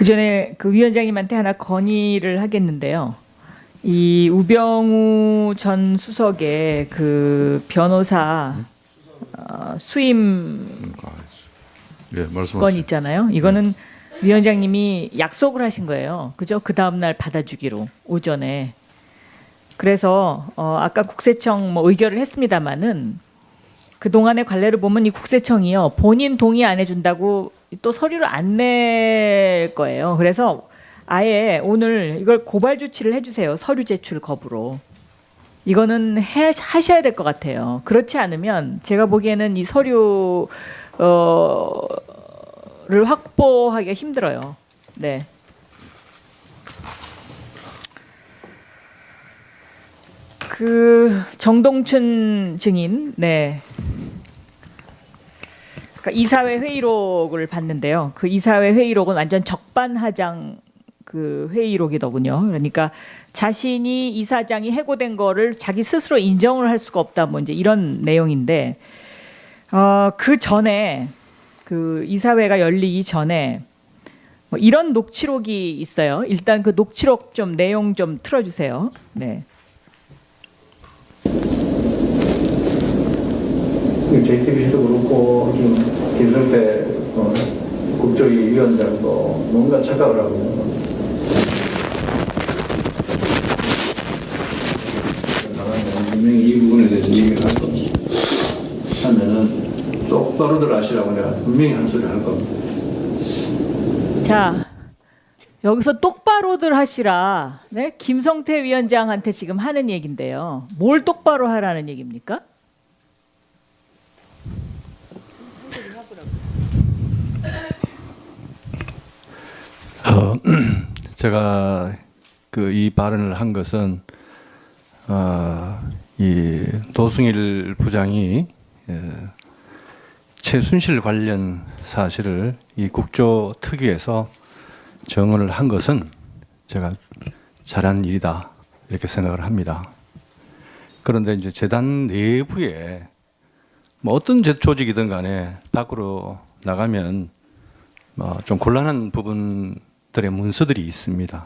그 전에 그 위원장님한테 하나 건의를 하겠는데요. 이 우병우 전 수석의 그 변호사 수임 예, 말씀하세요. 건 있잖아요. 이거는 위원장님이 약속을 하신 거예요. 그죠? 그 다음 날 받아주기로 오전에. 그래서 아까 국세청 뭐 의결을 했습니다마는 그 동안의 관례를 보면 이 국세청이요 본인 동의 안 해준다고 또 서류를 안 낼 거예요. 그래서 아예 오늘 이걸 고발 조치를 해주세요. 서류 제출 거부로. 이거는 하셔야 될 것 같아요. 그렇지 않으면 제가 보기에는 이 서류 를 확보하기가 힘들어요. 네. 그 정동춘 증인, 네. 그러니까 이사회 회의록을 봤는데요. 그 이사회 회의록은 완전 적반하장 그 회의록이더군요. 그러니까 자신이 이사장이 해고된 거를 자기 스스로 인정을 할 수가 없다, 뭐 이제 이런 내용인데, 그 전에 그 이사회가 열리기 전에 뭐 이런 녹취록이 있어요. 일단 그 녹취록 좀 내용 좀 틀어주세요. 네. JTBC도 그렇고 지금 김성태 국조위 위원장도 뭔가 착각을 하고 분명히 이 부분에 대해서 얘기를 할 겁니다. 하면은 똑바로들 하시라고 내가 분명히 한 소리 할 겁니다. 자, 여기서 똑바로들 하시라. 네? 김성태 위원장한테 지금 하는 얘긴데요. 뭘 똑바로 하라는 얘기입니까? 제가 이 발언을 한 것은 이 노승일 부장이 최순실 관련 사실을 이 국조특위에서 정언을 한 것은 제가 잘한 일이다 이렇게 생각을 합니다. 그런데 이제 재단 내부에 뭐 어떤 조직이든 간에 밖으로 나가면 좀 곤란한 부분들의 문서들이 있습니다.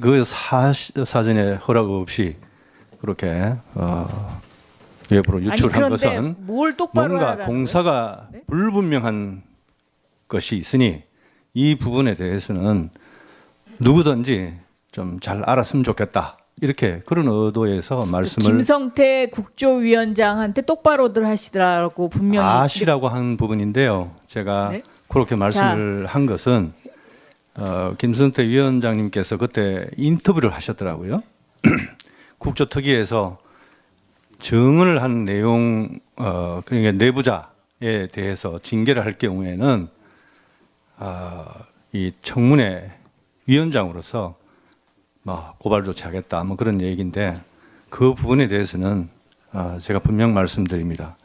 그 사전에 허락 없이 그렇게 외부로 유출한 것은 뭔가 공사가 네? 불분명한 것이 있으니 이 부분에 대해서는 누구든지 좀 잘 알았으면 좋겠다. 이렇게 그런 의도에서 말씀을 김성태 국조위원장한테 똑바로들 하시더라고 분명히 아시라고 한 부분인데요. 제가 네? 그렇게 말씀을 한 것은 김성태 위원장님께서 그때 인터뷰를 하셨더라고요. 국조특위에서 정언을 한 내용, 그러니까 내부자에 대해서 징계를 할 경우에는 이 청문회 위원장으로서 고발 조치하겠다, 뭐 그런 얘기인데 그 부분에 대해서는 제가 분명 말씀드립니다.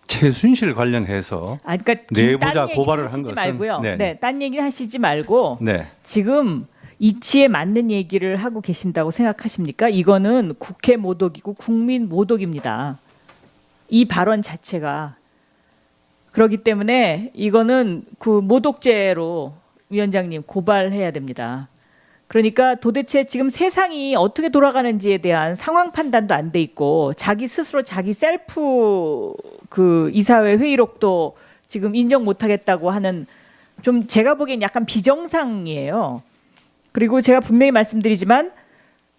최순실 관련해서 그러니까 내부자 고발을 한 것은 말고요. 네. 네, 딴 얘기 하시지 말고 네. 지금 이치에 맞는 얘기를 하고 계신다고 생각하십니까? 이거는 국회 모독이고 국민 모독입니다. 이 발언 자체가. 그렇기 때문에 이거는 그 모독죄로 위원장님 고발해야 됩니다. 그러니까 도대체 지금 세상이 어떻게 돌아가는지에 대한 상황 판단도 안 돼 있고 자기 스스로 자기 셀프 그 이사회 회의록도 지금 인정 못 하겠다고 하는 좀 제가 보기엔 약간 비정상이에요. 그리고 제가 분명히 말씀드리지만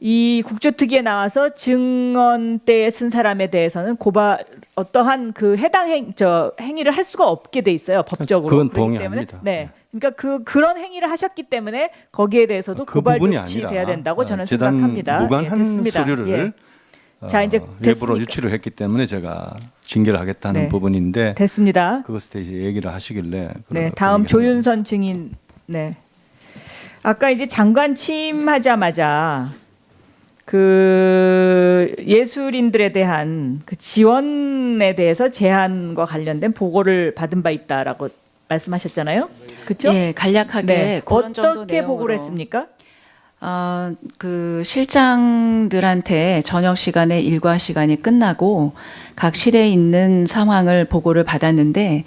이 국조특위에 나와서 증언 때에 쓴 사람에 대해서는 고발 어떠한 그 해당 행위를 할 수가 없게 돼 있어요 법적으로. 그건 그렇기 동의합니다. 때문에, 네, 그러니까 그런 행위를 하셨기 때문에 거기에 대해서도 고발 조치돼야 된다고 저는 생각합니다. 무관한 됐습니다. 서류를 자, 이제 외부로 됐습니까? 유출을 했기 때문에 제가 징계를 하겠다는 네. 부분인데 됐습니다. 그것에 이제 얘기를 하시길래 네, 다음 조윤선 증인. 네. 아까 이제 장관 취임하자마자 그 예술인들에 대한 그 지원에 대해서 제한과 관련된 보고를 받은 바 있다라고 말씀하셨잖아요. 그렇죠? 예, 간략하게 네. 그런 정도 어떻게 내용으로. 보고를 했습니까? 그 실장들한테 저녁 시간에 일과 시간이 끝나고 각 실에 있는 상황을 보고를 받았는데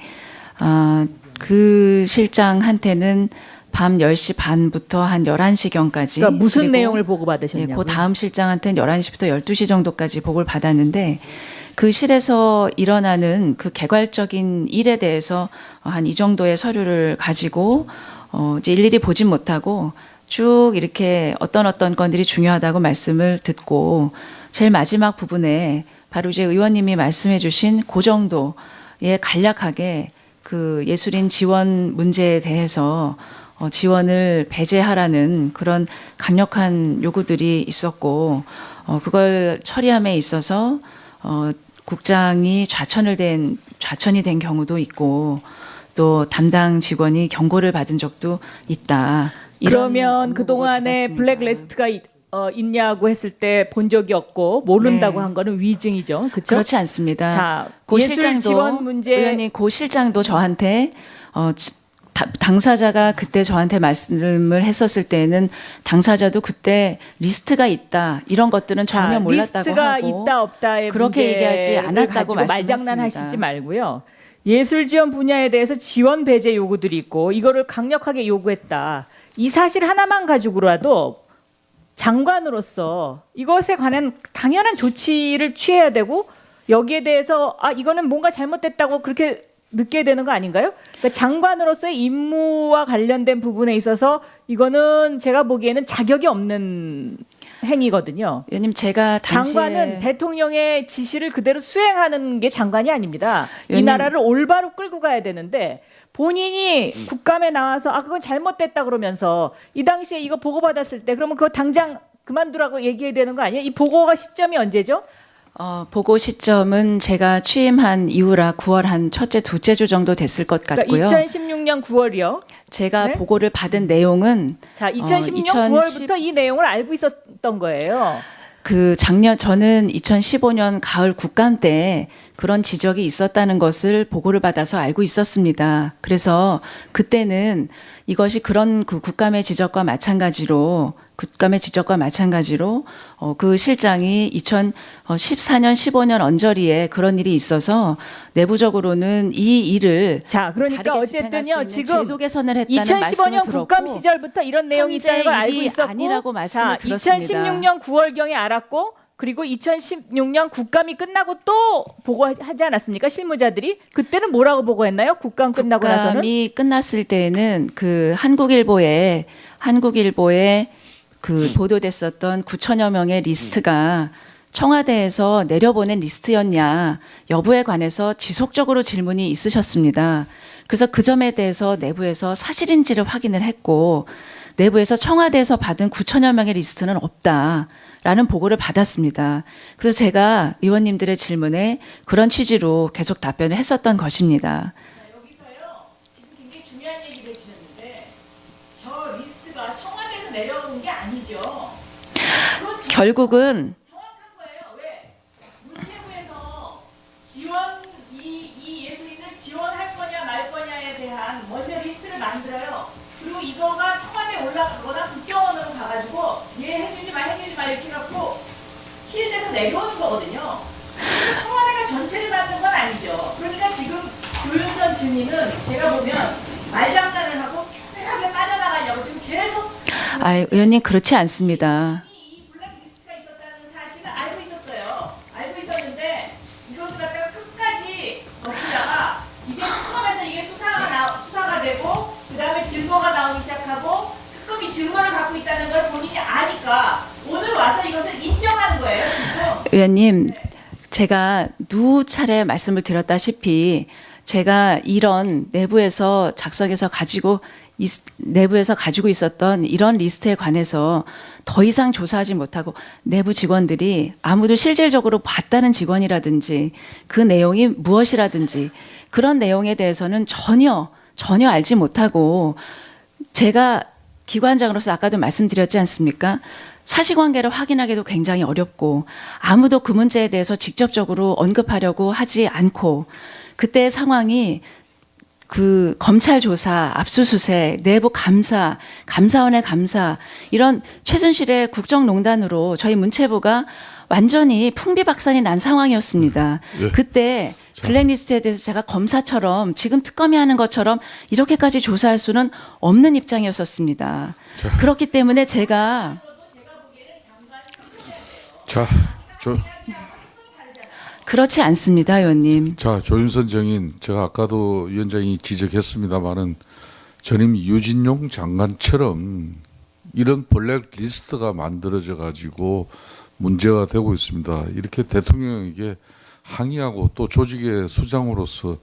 그 실장한테는 밤 10시 반부터 한 11시경까지. 그러니까 무슨 내용을 보고 받으셨냐고요? 그 다음 실장한테는 11시부터 12시 정도까지 보고를 받았는데 그 실에서 일어나는 그 개괄적인 일에 대해서 한 이 정도의 서류를 가지고 이제 일일이 보진 못하고 쭉 이렇게 어떤 건들이 중요하다고 말씀을 듣고 제일 마지막 부분에 바로 이제 의원님이 말씀해 주신 그 정도의 간략하게 그 예술인 지원 문제에 대해서 지원을 배제하라는 그런 강력한 요구들이 있었고 그걸 처리함에 있어서 국장이 좌천이 된 경우도 있고 또 담당 직원이 경고를 받은 적도 있다. 그러면 그동안에 블랙리스트가 있냐고 했을 때 본 적이 없고 모른다고 네. 한 거는 위증이죠. 그렇죠? 그렇지 않습니다. 자, 고 예술 실장도 지원 문제 의원님 고 실장도 저한테 당사자가 그때 저한테 말씀을 했었을 때는 당사자도 그때 리스트가 있다 이런 것들은 전혀 몰랐다고 리스트가 하고 있다 없다의 그렇게 얘기하지 않았다고 말장난 말씀했습니다. 하시지 말고요. 예술 지원 분야에 대해서 지원 배제 요구들이 있고 이거를 강력하게 요구했다. 이 사실 하나만 가지고라도 장관으로서 이것에 관한 당연한 조치를 취해야 되고 여기에 대해서 이거는 뭔가 잘못됐다고 그렇게 느껴야 되는 거 아닌가요? 그러니까 장관으로서의 임무와 관련된 부분에 있어서 이거는 제가 보기에는 자격이 없는 행위거든요. 의원님 제가 당시에 장관은 대통령의 지시를 그대로 수행하는 게 장관이 아닙니다. 이 의원님. 나라를 올바로 끌고 가야 되는데 본인이 국감에 나와서 그건 잘못됐다 그러면서 이 당시에 이거 보고받았을 때 그러면 그거 당장 그만두라고 얘기해야 되는 거 아니에요? 이 보고가 시점이 언제죠? 보고 시점은 제가 취임한 이후라 9월 한 첫째, 둘째 주 정도 됐을 것 같고요. 그러니까 2016년 9월이요. 제가 네? 보고를 받은 내용은 자, 2016년 2010 9월부터 이 내용을 알고 있었던 거예요. 저는 2015년 가을 국감 때 그런 지적이 있었다는 것을 보고를 받아서 알고 있었습니다. 그래서 그때는 이것이 그런 그 국감의 지적과 마찬가지로 그 실장이 2014년 15년 언저리에 그런 일이 있어서 내부적으로는 이 일을 자, 그러니까 다르게 집행할 수 어쨌든요. 있는 지금 제도 개선을 했다는 말씀을 2015년 들었고 국감 시절부터 이런 내용이 현재 있다는 걸 알고 일이 있었고 아니라고 말씀을 들었습니다. 2016년 9월경에 알았고 그리고 2016년 국감이 끝나고 또 보고하지 않았습니까? 실무자들이 그때는 뭐라고 보고했나요? 국감 끝나고 나서는 국감이 끝났을 때는 그 한국일보에 그 보도됐었던 9천여 명의 리스트가 청와대에서 내려보낸 리스트였냐 여부에 관해서 지속적으로 질문이 있으셨습니다. 그래서 그 점에 대해서 내부에서 사실인지를 확인을 했고 내부에서 청와대에서 받은 9천여 명의 리스트는 없다라는 보고를 받았습니다. 그래서 제가 의원님들의 질문에 그런 취지로 계속 답변을 했었던 것입니다. 여기서요. 지금 굉장히 중요한 얘기를 해주셨는데 저 리스트가 청와대에서 내려온 게 아니죠. 결국은 정확한 거예요. 왜? 문체부에서 지원 이 예술인을 지원할 거냐 말 거냐에 대한 먼저 리스트를 만들어요. 그리고 이거가 청와대에 올라가거나 국정원으로 가가지고 얘 해주지 마 이렇게 해갖고 킬돼서 내려오는 거거든요. 청와대가 전체를 만든 건 아니죠. 그러니까 지금 조윤선 증인은 제가 보면 말장난을 하고 편하게 빠져나가려고 지금 계속 의원님 그렇지 않습니다. 이 블랙리스트가 있었다는 사실을 알고 있었어요. 알고 있었는데 이것을 갖다가 끝까지 덮다가 이제 특검에서 이게 수사가 되고 그다음에 증거가 나오기 시작하고 특검이 증거를 갖고 있다는 걸 본인이 아니까 오늘 와서 이것을 인정하는 거예요. 지금. 의원님 제가 누차례 말씀을 드렸다시피 제가 이런 내부에서 가지고 있었던 이런 리스트에 관해서 더 이상 조사하지 못하고 내부 직원들이 아무도 실질적으로 봤다는 직원이라든지 그 내용이 무엇이라든지 그런 내용에 대해서는 전혀 알지 못하고 제가 기관장으로서 아까도 말씀드렸지 않습니까? 사실관계를 확인하기도 굉장히 어렵고 아무도 그 문제에 대해서 직접적으로 언급하려고 하지 않고 그때의 상황이 그 검찰 조사, 압수수색, 내부 감사, 감사원의 감사 이런 최순실의 국정농단으로 저희 문체부가 완전히 풍비박산이 난 상황이었습니다. 예. 그때 블랙리스트에 대해서 제가 검사처럼 지금 특검이 하는 것처럼 이렇게까지 조사할 수는 없는 입장이었었습니다. 그렇기 때문에 제가 자, 그렇지 않습니다, 의원님. 조윤선 정인, 제가 아까도 위원장이 지적했습니다마는 전임 유진용 장관처럼 이런 블랙리스트가 만들어져 가지고 문제가 되고 있습니다. 이렇게 대통령에게 항의하고 또 조직의 수장으로서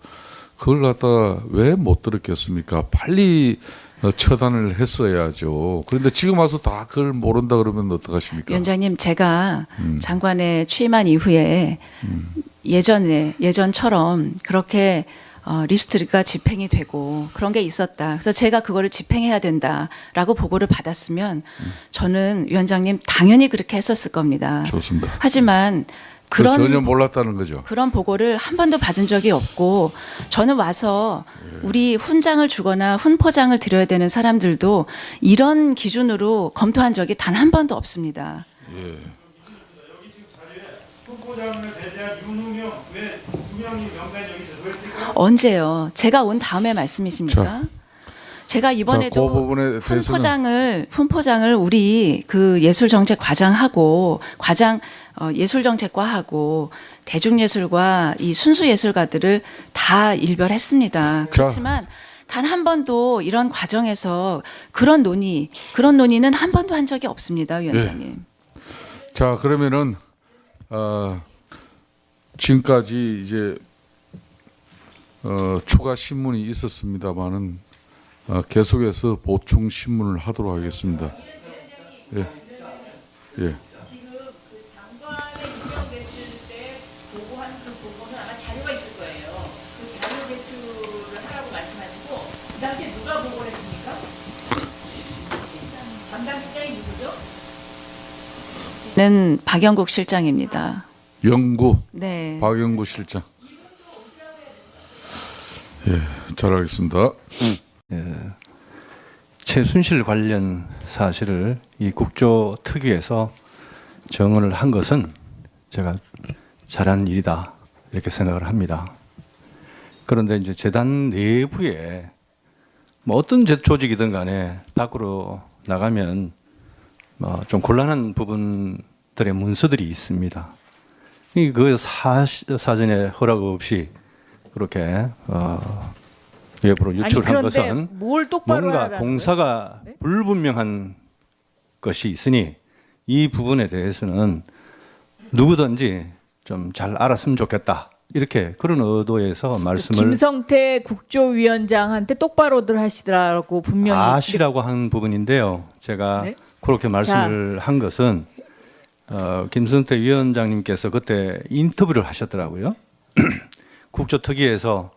그걸 갖다가 왜 못 들었겠습니까? 빨리 처단을 했어야죠. 그런데 지금 와서 다 그걸 모른다 그러면 어떡하십니까? 위원장님, 제가 장관에 취임한 이후에 예전처럼 그렇게 리스트가 집행이 되고 그런 게 있었다. 그래서 제가 그거를 집행해야 된다라고 보고를 받았으면 저는 위원장님 당연히 그렇게 했었을 겁니다. 좋습니다. 하지만 그래서 전혀 몰랐다는 거죠. 그런 보고를 한 번도 받은 적이 없고 저는 와서 우리 훈장을 주거나 훈포장을 드려야 되는 사람들도 이런 기준으로 검토한 적이 단 한 번도 없습니다. 예. 훈포장을 대대한 윤웅영 왜 두 명이 명단이 여기서 왜 언제요? 제가 온 다음에 말씀이십니까? 제가 이번에도 그 부분에 대해서는 훈포장을 우리 그 예술정책과장하고 예술정책과하고 대중예술과 이 순수예술가들을 다 일별했습니다. 그렇지만 단 한 번도 이런 과정에서 그런 논의는 한 번도 한 적이 없습니다, 위원장님. 자, 그러면은 지금까지 이제 추가 신문이 있었습니다만은 계속해서 보충 신문을 하도록 하겠습니다. 예. 예. 지금 그 장관에 임명됐을 때 보고한 그 보고는 아마 자료가 있을 거예요. 그 자료 제출을 하라고 말씀하시고 그 당시에 누가 보고를 했습니까? 담당 실장이 누구죠? 는 박영국 실장입니다. 영구 네. 박영구 실장. 예, 잘하겠습니다. 최순실 관련 사실을 이 국조특위에서 정언을 한 것은 제가 잘한 일이다 이렇게 생각을 합니다. 그런데 이제 재단 내부에 뭐 어떤 조직이든 간에 밖으로 나가면 좀 곤란한 부분들의 문서들이 있습니다. 그 사전에 허락 없이 그렇게 외부로 유출한 것은 뭘 똑바로 뭔가 하라는 공사가 거예요? 네? 불분명한 것이 있으니 이 부분에 대해서는 누구든지 좀 잘 알았으면 좋겠다. 이렇게 그런 의도에서 말씀을 김성태 국조위원장한테 똑바로들 하시더라고 분명히 아시라고 한 부분인데요. 제가 네? 그렇게 말씀을 한 것은 김성태 위원장님께서 그때 인터뷰를 하셨더라고요. 국조특위에서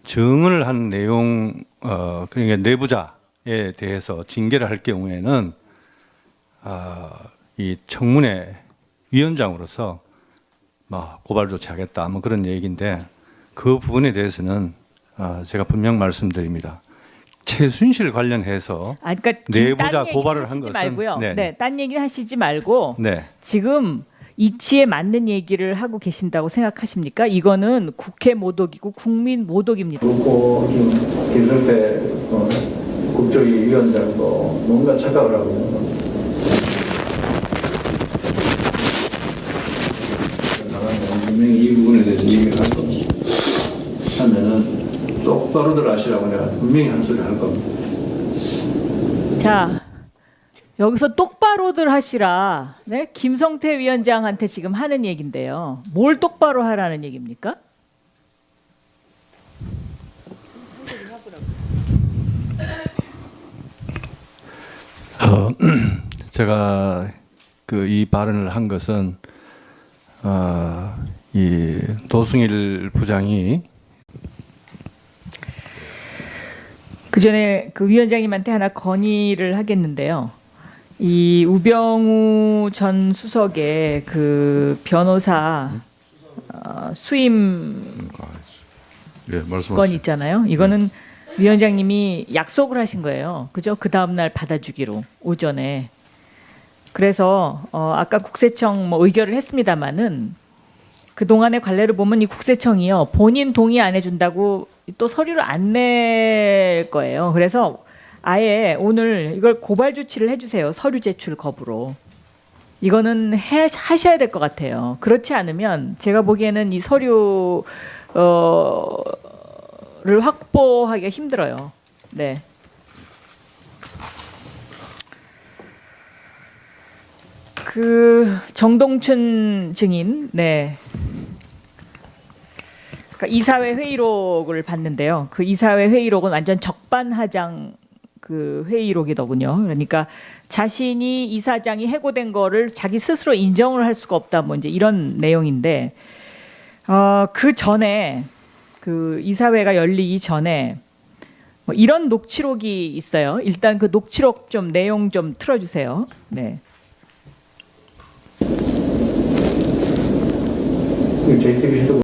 정언을 한 내용, 그러니까 내부자에 대해서 징계를 할 경우에는 이 청문회 위원장으로서 고발 조치하겠다, 뭐 그런 얘기인데 그 부분에 대해서는 제가 분명 말씀드립니다. 최순실 관련해서 그러니까 내부자 딴 얘기 고발을 한 하시지 것은 말고요. 네. 네, 딴 얘기 하시지 말고 네. 지금 이치에 맞는 얘기를 하고 계신다고 생각하십니까? 이거는 국회 모독이고 국민 모독입니다. 그리고 김성태 국조위 위원장도 뭔가 착각을 하고 있는 겁니다. 분명히 이 부분에 대해서 얘기를 할 겁니다. 하면은 똑바로들 하시라고 내가 분명히 한 소리 할 겁니다. 자, 여기서 똑바로들 하시라. 네? 김성태 위원장한테 지금 하는 얘긴데요. 뭘 똑바로 하라는 얘기입니까? 제가 이 발언을 한 것은 이 노승일 부장이 그 전에 그 위원장님한테 하나 건의를 하겠는데요. 이 우병우 전 수석의 그 변호사 수임 예, 말씀하세요. 건 있잖아요. 이거는 위원장님이 약속을 하신 거예요. 그죠? 그 다음 날 받아주기로 오전에. 그래서 아까 국세청 뭐 의결을 했습니다마는 그 동안의 관례를 보면 이 국세청이요 본인 동의 안 해준다고 또 서류를 안 낼 거예요. 그래서 아예 오늘 이걸 고발 조치를 해주세요. 서류 제출 거부로. 이거는 하셔야 될 것 같아요. 그렇지 않으면 제가 보기에는 이 서류를 확보하기가 힘들어요. 네. 그 정동춘 증인, 네. 그러니까 이사회 회의록을 봤는데요. 그 이사회 회의록은 완전 적반하장 그 회의록이더군요. 그러니까 자신이 이사장이 해고된 거를 자기 스스로 인정을 할 수가 없다, 뭐 이제 이런 내용인데, 그 전에 그 이사회가 열리기 전에 뭐 이런 녹취록이 있어요. 일단 그 녹취록 좀 내용 좀 틀어주세요. 네. JTBC도